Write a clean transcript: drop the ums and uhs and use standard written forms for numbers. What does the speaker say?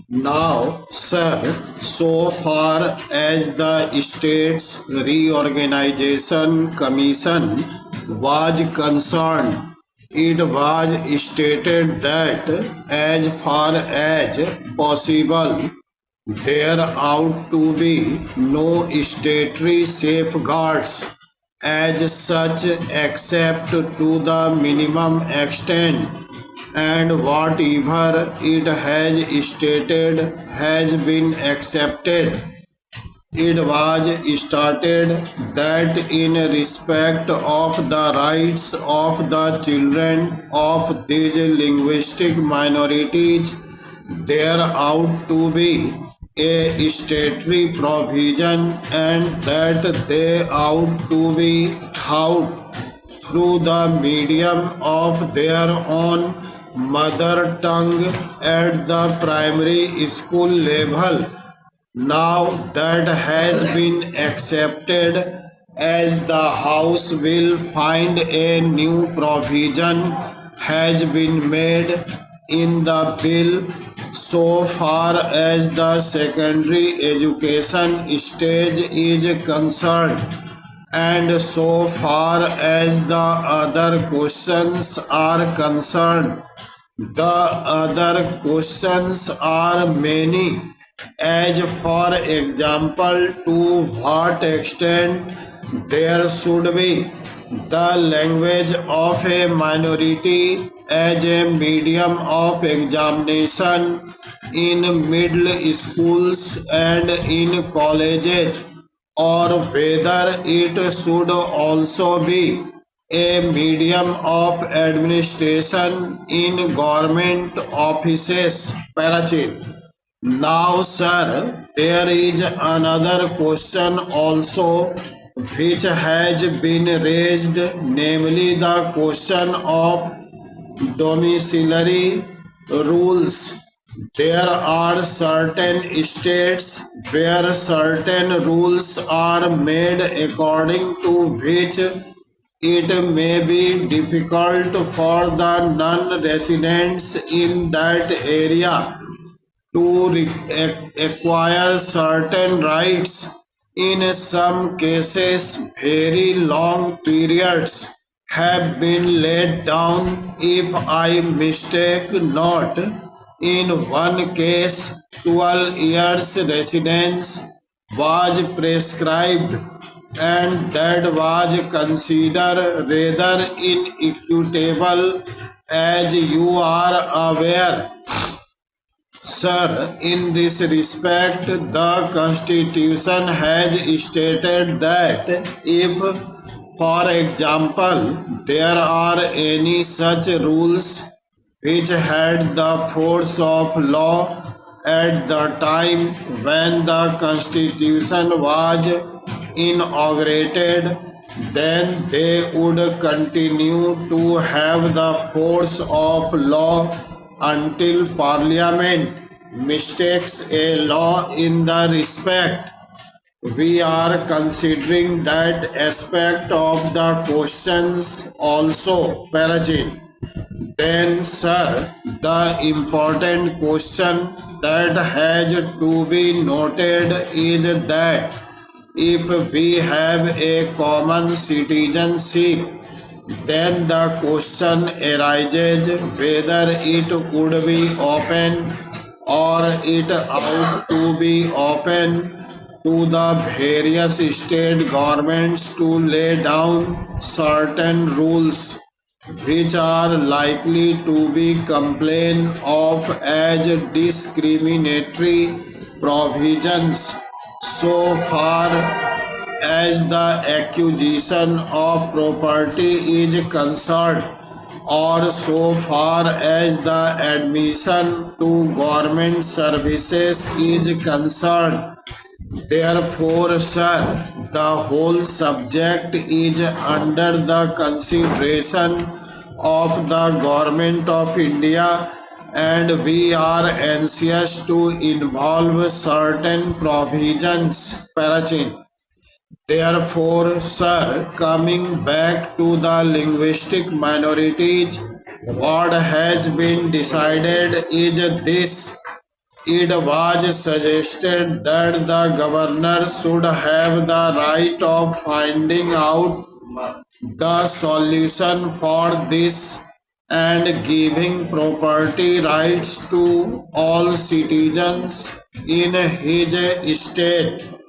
Now, sir, so far as the States Reorganization Commission was concerned, it was stated that as far as possible, there ought to be no statutory safeguards as such except to the minimum extent, and whatever it has stated has been accepted. It was stated that in respect of the rights of the children of these linguistic minorities, there ought to be a statutory provision and that they ought to be taught through the medium of their own mother tongue at the primary school level. Now that has been accepted, as the House will find a new provision has been made in the bill so far as the secondary education stage is concerned, and so far as the other questions are concerned. The other questions are many, as for example, to what extent there should be the language of a minority as a medium of examination in middle schools and in colleges, or whether it should also be a medium of administration in government offices. Parachit. Now, sir, there is another question also which has been raised, namely the question of domiciliary rules. There are certain states where certain rules are made according to which it may be difficult for the non-residents in that area to acquire certain rights. In some cases, very long periods have been laid down. If I mistake not, in one case, 12 years residence was prescribed, and that was considered rather inequitable, as you are aware. Sir, in this respect, the Constitution has stated that if, for example, there are any such rules which had the force of law at the time when the Constitution was inaugurated, then they would continue to have the force of law until Parliament mistakes a law in the respect. We are considering that aspect of the questions also, Parajin. Then, sir, the important question that has to be noted is that if we have a common citizenship, then the question arises whether it could be open or it ought to be open to the various state governments to lay down certain rules which are likely to be complained of as discriminatory provisions so far as the acquisition of property is concerned, or so far as the admission to government services is concerned. Therefore, sir, the whole subject is under the consideration of the Government of India, and we are anxious to involve certain provisions. Parachin. Therefore, sir, coming back to the linguistic minorities, what has been decided is this. It was suggested that the governor should have the right of finding out the solution for this and giving property rights to all citizens in his state.